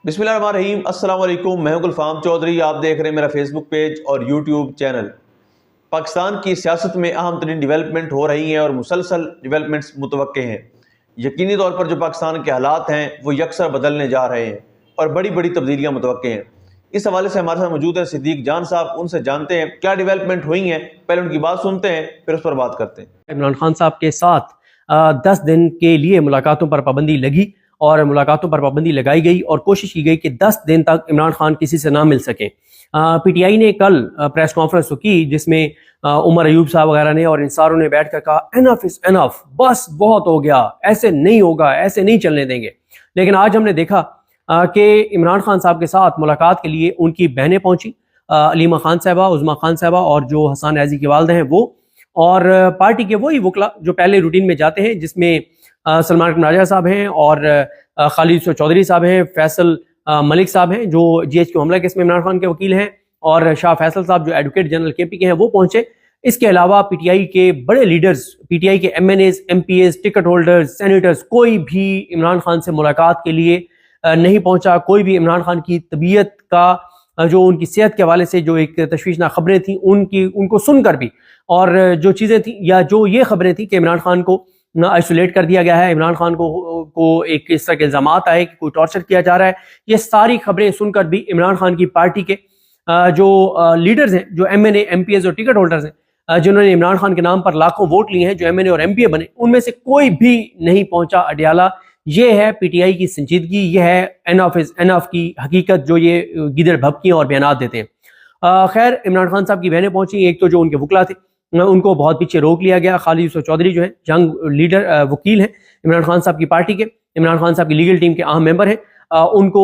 बिस्मिल्लाहिर्रहमानिर्रहीम। अस्सलाम वालेकुम। मैं हूं गुलफाम चौधरी। आप देख रहे हैं मेरा फेसबुक पेज और यूट्यूब चैनल। पाकिस्तान की सियासत में अहम तरीन डेवलपमेंट हो रही हैं और मुसलसल डेवलपमेंट्स मुतवक्के हैं। यकीनी तौर पर जो पाकिस्तान के हालात हैं वो यकसर बदलने जा रहे हैं और बड़ी बड़ी तब्दीलियाँ मुतवक्के हैं। इस हवाले से हमारे साथ मौजूद हैं सिद्दीक जान साहब। उनसे जानते हैं क्या डेवलपमेंट हुई हैं, पहले उनकी बात सुनते हैं फिर उस पर बात करते हैं। इमरान खान साहब के साथ 10 दिन के लिए मुलाकातों पर पाबंदी लगी और मुलाकातों पर पाबंदी लगाई गई और कोशिश की गई कि 10 दिन तक इमरान खान किसी से ना मिल सके। पीटीआई ने कल प्रेस कॉन्फ्रेंस तो की जिसमें उमर अयूब साहब वगैरह ने और इन सारों ने बैठकर कहा एनफ इज एनफ, बस बहुत हो गया, ऐसे नहीं होगा, ऐसे नहीं चलने देंगे। लेकिन आज हमने देखा कि इमरान खान साहब के साथ मुलाकात के लिए उनकी बहनें पहुंची, अलीमा खान साहबा, उज़मा खान साहबा और जो हसन रैजी की वालदा हैं वो, और पार्टी के वही वकला जो पहले रूटीन में जाते हैं, जिसमें सलमान राजा साहब हैं और खालिद चौधरी साहब हैं, फैसल मलिक साहब हैं जो GHQ हमला केस में इमरान खान के वकील हैं, और शाह फैसल साहब जो एडवोकेट जनरल KP के हैं वो पहुंचे। इसके अलावा पीटीआई के बड़े लीडर्स, पीटीआई के MNAs, MPs, ticket holders, senators, कोई भी इमरान खान से मुलाकात के लिए नहीं पहुंचा। कोई भी इमरान खान की तबीयत का जो उनकी सेहत के हवाले से जो एक तशवीशनाक खबरें थी उनको सुनकर भी, और जो चीज़ें थी या जो ये खबरें थी कि इमरान खान को आइसोलेट कर दिया गया है, इमरान खान को एक इस तरह के इल्ज़ाम आए कि कोई टॉर्चर किया जा रहा है, ये सारी खबरें सुनकर भी इमरान खान की पार्टी के जो लीडर्स हैं, जो MNA, MPs और टिकट होल्डर्स हैं, जिन्होंने इमरान खान के नाम पर लाखों वोट लिए हैं, जो MNA और MPA बने, उनमें से कोई भी नहीं पहुंचा अडियाला। ये है पीटीआई की संजीदगी, ये है एनफ इज एनफ की हकीकत जो ये गिदड़ भभकियां और बयानात देते हैं। खैर, इमरान खान साहब की बहनें पहुंची। एक तो जो उनके वकला थे उनको बहुत पीछे रोक लिया गया। खालिद चौधरी जो है जंग लीडर वकील हैं इमरान खान साहब की पार्टी के, इमरान खान साहब की लीगल टीम के अहम मेंबर हैं, उनको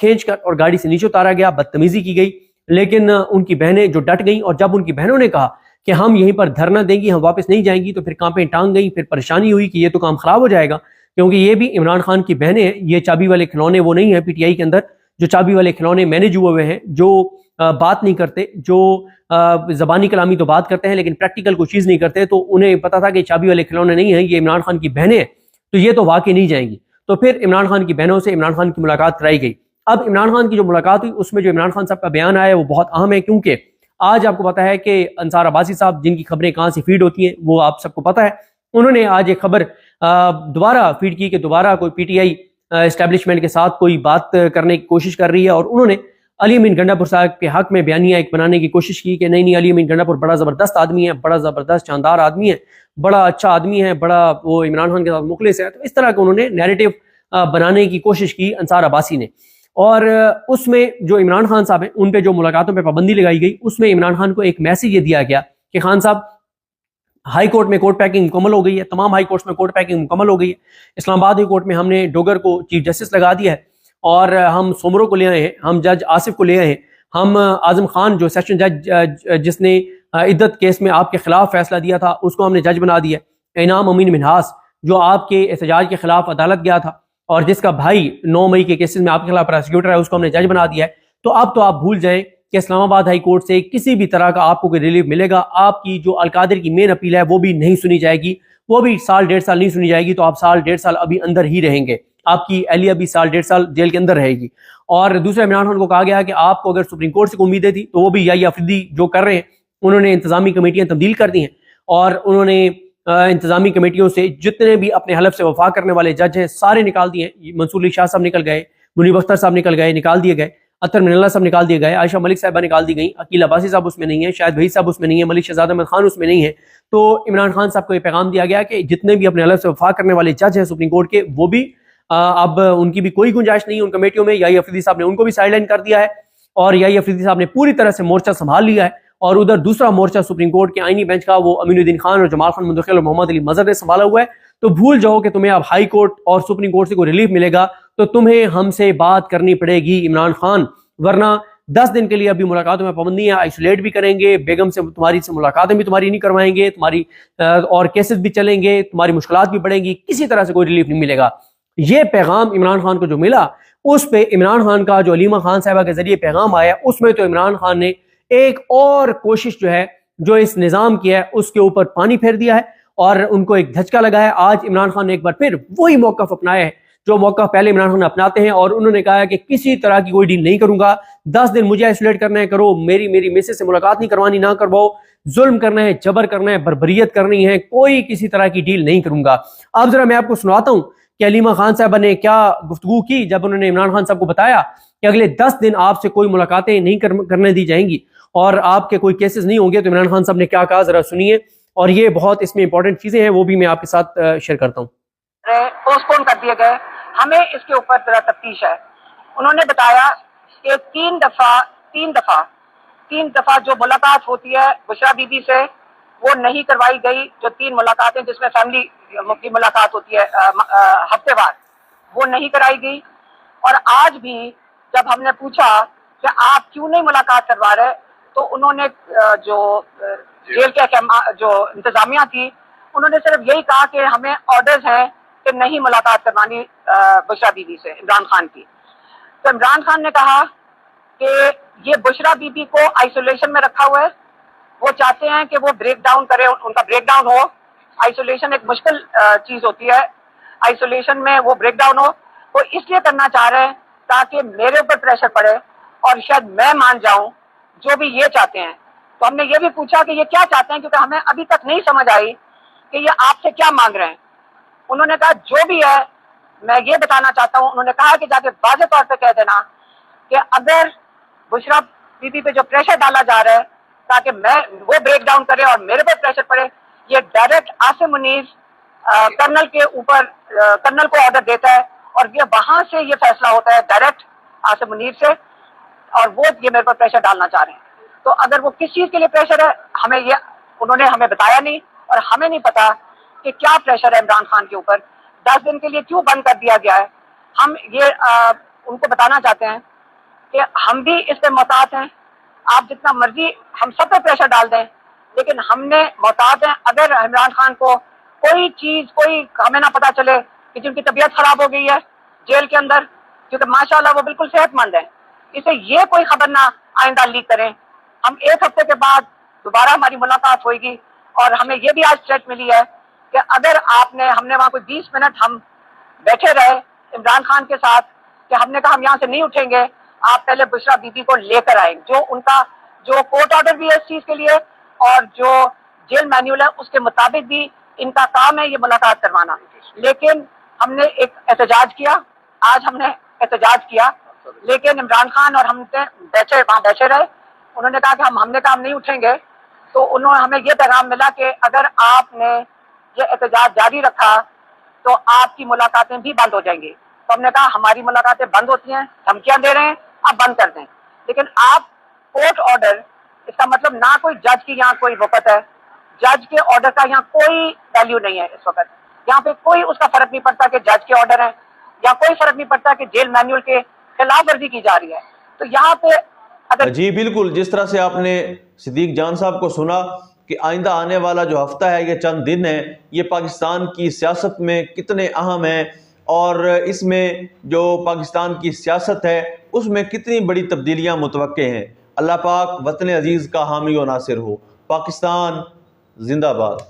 खींच कर और गाड़ी से नीचे उतारा गया, बदतमीजी की गई। लेकिन उनकी बहनें जो डट गईं, और जब उनकी बहनों ने कहा कि हम यहीं पर धरना देंगी, हम वापस नहीं जाएंगी, तो फिर कांपें टांग गई। फिर परेशानी हुई कि ये तो काम खराब हो जाएगा, क्योंकि ये भी इमरान खान की बहनें हैं, ये चाबी वाले खिलौने वो नहीं है पीटीआई के अंदर जो चाबी वाले खिलौने मैनेज हुए हुए हैं, जो बात नहीं करते, जो जबानी कलामी तो बात करते हैं लेकिन प्रैक्टिकल कोई चीज़ नहीं करते। तो उन्हें पता था कि चाबी वाले खिलौने नहीं है, ये इमरान खान की बहनें हैं, तो ये तो वाकई नहीं जाएंगी। तो फिर इमरान खान की बहनों से इमरान खान की मुलाकात कराई गई। अब इमरान खान की जो मुलाकात हुई उसमें जो इमरान खान साहब का बयान आया वो बहुत अहम है, क्योंकि आज आपको पता है कि अंसार अब्बासी साहब, जिनकी खबरें कहाँ से फीड होती हैं वो आप सबको पता है, उन्होंने आज एक खबर दोबारा फीड की कि दोबारा कोई पीटीआई एस्टेब्लिशमेंट के साथ कोई बात करने की कोशिश कर रही है, और उन्होंने अली अमीन गंडापुर साहब के हक में बयानिया एक बनाने की कोशिश की कि नहीं, अली अमीन गंडापुर बड़ा ज़बरदस्त आदमी है, बड़ा ज़बरदस्त शानदार आदमी है, बड़ा अच्छा आदमी है, बड़ा वो इमरान खान के साथ मुखलिस है। तो इस तरह का उन्होंने नैरेटिव बनाने की कोशिश की अंसार अब्बासी ने, और उसमें जो इमरान खान साहब हैं उन पे जो मुलाकातों पर पाबंदी लगाई गई, उसमें इमरान खान को एक मैसेज ये दिया गया कि खान साहब, हाई कोर्ट में कोर्ट पैकिंग मुकम्मल हो गई है, तमाम हाई कोर्ट्स में कोर्ट पैकिंग मुकम्मल हो गई है। इस्लामाबाद हाई कोर्ट में हमने डोगर को चीफ जस्टिस लगा दिया है, और हम सोमरो को ले आए हैं, हम जज आसिफ को ले आए हैं, हम आजम खान जो सेशन जज जिसने इद्दत केस में आपके खिलाफ फैसला दिया था उसको हमने जज बना दिया। इनाम अमीन मिन्हास जो आपके एहतजाज के खिलाफ अदालत गया था और जिसका भाई 9 मई के केसेस में आपके खिलाफ प्रोसिक्यूटर है, उसको हमने जज बना दिया है। तो अब तो आप भूल जाएं कि इस्लामाबाद हाई कोर्ट से किसी भी तरह का आपको कोई रिलीफ मिलेगा। आपकी जो अलकादिर की मेन अपील है वो भी नहीं सुनी जाएगी, वो भी साल 1.5 साल नहीं सुनी जाएगी। तो आप साल 1.5 साल अभी अंदर ही रहेंगे, आपकी अहलिया भी साल 1.5 साल जेल के अंदर रहेगी। और दूसरा, इमरान खान को कहा गया कि आपको अगर सुप्रीम कोर्ट से उम्मीदें थी तो वो भी याहिया अफरीदी जो कर रहे हैं, उन्होंने इंतजामी कमेटियां तब्दील कर दी हैं, और उन्होंने इंतजामी कमेटियों से जितने भी अपने हलफ से वफा करने वाले जज हैं सारे निकाल दिए। मंसूर अली शाह साहब निकल गए, मुनीब अख्तर साहब निकल गए, निकाल दिए गए, अतर मिनल्ला साहब निकाल दिए गए, आयशा मलिक साहबा निकाल दी गई, अकील अब्बासी साहब उसमें नहीं है, शायद भाई साहब उसमें नहीं है, मलिक शहजाद अहमद खान उसमें नहीं है। तो इमरान खान साहब को ये पैगाम दिया गया कि जितने भी अपने हलफ से वफा करने वाले जज हैं सुप्रीम कोर्ट के, वो भी अब उनकी भी कोई गुंजाइश नहीं है उन कमेटियों में। याहिया अफरीदी साहब ने उनको भी साइडलाइन कर दिया है, और याहिया अफरीदी साहब ने पूरी तरह से मोर्चा संभाल लिया है, और उधर दूसरा मोर्चा सुप्रीम कोर्ट के आईनी बेंच का वो अमीनुद्दीन खान और जमाल खान मुंतखिल और मोहम्मद अली मजहर ने संभाला हुआ है। तो भूल जाओ कि तुम्हें अब हाई कोर्ट और सुप्रीम कोर्ट से कोई रिलीफ मिलेगा, तो तुम्हें हमसे बात करनी पड़ेगी इमरान खान, वरना 10 दिन के लिए अभी मुलाकातों में पाबंदी है, आइसोलेट भी करेंगे, बेगम से तुम्हारी से मुलाकातें भी तुम्हारी नहीं करवाएंगे, तुम्हारी और केसेस भी चलेंगे, तुम्हारी मुश्किलात भी बढ़ेंगी, किसी तरह से कोई रिलीफ नहीं मिलेगा। ये पैगाम इमरान खान को जो मिला, उस पे इमरान खान का जो अलीमा खान साहबा के जरिए पैगाम आया, उसमें तो इमरान खान ने एक और कोशिश जो है, जो इस निज़ाम की है, उसके ऊपर पानी फेर दिया है और उनको एक धचका लगा है। आज इमरान खान ने एक बार फिर वही मौक़िफ़ अपनाया है जो मौका पहले इमरान खान अपनाते हैं, और उन्होंने कहा है कि किसी तरह की कोई डील नहीं करूंगा, 10 दिन मुझे आइसोलेट करना है करो, मेरी मिसेज से मुलाकात नहीं करवानी ना करवाओ, जुल्म करना है, जबर करना है, बर्बरियत करनी है, कोई किसी तरह की डील नहीं करूंगा। अब जरा मैं आपको सुनाता हूं कि हलीमा खान साहबा ने क्या गुफ्तगू की जब उन्होंने इमरान खान साहब को बताया कि अगले 10 दिन आपसे कोई मुलाकातें नहीं करने दी जाएंगी और आपके कोई केसेस नहीं होंगे। तो इमरान खान साहब ने क्या कहा, जरा सुनिए, और ये बहुत इसमें इंपॉर्टेंट चीजें हैं, वो भी मैं आपके साथ शेयर करता हूँ। पोस्टपोन कर दिए गए, हमें इसके ऊपर जरा तफ्तीश है। उन्होंने बताया कि तीन दफा जो मुलाकात होती है बुशरा बीबी से वो नहीं करवाई गई। जो 3 मुलाकातें जिसमें फैमिली की मुलाकात होती है हफ्तेवार, वो नहीं कराई गई। और आज भी जब हमने पूछा कि आप क्यों नहीं मुलाकात करवा रहे, तो उन्होंने जो जेल के जो इंतजामिया थी, उन्होंने सिर्फ यही कहा कि हमें ऑर्डर्स हैं कि नहीं मुलाकात करवानी बुशरा बीबी से, इमरान खान की। तो इमरान खान ने कहा कि ये बुशरा बीबी को आइसोलेशन में रखा हुआ है, वो चाहते हैं कि वो ब्रेक डाउन करे, उनका ब्रेक डाउन हो। आइसोलेशन एक मुश्किल चीज होती है, आइसोलेशन में वो ब्रेक डाउन हो, वो इसलिए करना चाह रहे हैं ताकि मेरे ऊपर प्रेशर पड़े और शायद मैं मान जाऊं जो भी ये चाहते हैं। तो हमने ये भी पूछा कि ये क्या चाहते हैं, क्योंकि हमें अभी तक नहीं समझ आई कि ये आपसे क्या मांग रहे हैं। उन्होंने कहा जो भी है मैं ये बताना चाहता हूं। उन्होंने कहा कि जाके वाज़ेह तौर पे कह देना कि अगर बुशरा बीबी पे जो प्रेशर डाला जा रहा है ताकि मैं वो ब्रेक डाउन करे और मेरे पे प्रेशर पड़े, ये डायरेक्ट आसिम मुनीर कर्नल के ऊपर, कर्नल को ऑर्डर देता है और ये वहां से ये फैसला होता है डायरेक्ट आसिम मुनीर से, और वो ये मेरे पर प्रेशर डालना चाह रहे हैं। तो अगर वो किस चीज के लिए प्रेशर है, हमें ये उन्होंने हमें बताया नहीं, और हमें नहीं पता कि क्या प्रेशर है इमरान खान के ऊपर, 10 दिन के लिए क्यों बंद कर दिया गया है। हम ये उनको बताना चाहते हैं कि हम भी इस पे मोहतात हैं। आप जितना मर्जी हम सब पे प्रेशर डाल दें, लेकिन हमने मोहतात हैं। अगर इमरान खान को कोई चीज, कोई हमें ना पता चले कि जिनकी तबीयत खराब हो गई है जेल के अंदर, क्योंकि माशाल्लाह वो बिल्कुल सेहतमंद है, इसे ये कोई खबर ना आइंदा लीक करें। हम 1 हफ्ते के बाद दोबारा हमारी मुलाकात होगी, और हमें ये भी आज थ्रेट मिली है कि अगर हमने वहां कोई 20 मिनट हम बैठे रहे इमरान खान के साथ, कि हमने कहा हम यहाँ से नहीं उठेंगे, आप पहले बुशरा बीबी को लेकर आए। जो उनका जो कोर्ट ऑर्डर भी है इस चीज के लिए, और जो जेल मैन्यूअल है उसके मुताबिक भी इनका काम है ये मुलाकात करवाना। लेकिन हमने एक एहतजाज किया, आज हमने एहतजाज किया, लेकिन इमरान खान और हमने वहाँ बैठे रहे। उन्होंने कहा कि हमने कहा हम नहीं उठेंगे। तो उन्होंने हमें ये पैगाम मिला कि अगर आपने ये एहतजाज जारी रखा तो आपकी मुलाकातें भी बंद हो जाएंगी। तो हमने कहा हमारी मुलाकातें बंद होती हैं, धमकियां दे रहे हैं, आप बंद कर दें। लेकिन आप कोर्ट ऑर्डर, इसका मतलब ना कोई जज की यहाँ कोई वक़्त है, जज के ऑर्डर का यहाँ कोई वैल्यू नहीं है। इस वक्त यहाँ पे कोई उसका फर्क नहीं पड़ता कि जज के ऑर्डर है, या कोई फर्क नहीं पड़ता कि जेल मैनुअल के खिलाफ वर्जी की जा रही है। तो यहाँ पे अगर जी बिल्कुल, जिस तरह से आपने सिद्दीक जान साहब को सुना कि आइंदा आने वाला जो हफ्ता है, ये चंद दिन है, ये पाकिस्तान की सियासत में कितने अहम है, और इसमें जो पाकिस्तान की सियासत है उसमें कितनी बड़ी तब्दीलियां मुतवक्के हैं। अल्लाह पाक वतन अजीज़ का हामी व नासिर हो। पाकिस्तान जिंदाबाद।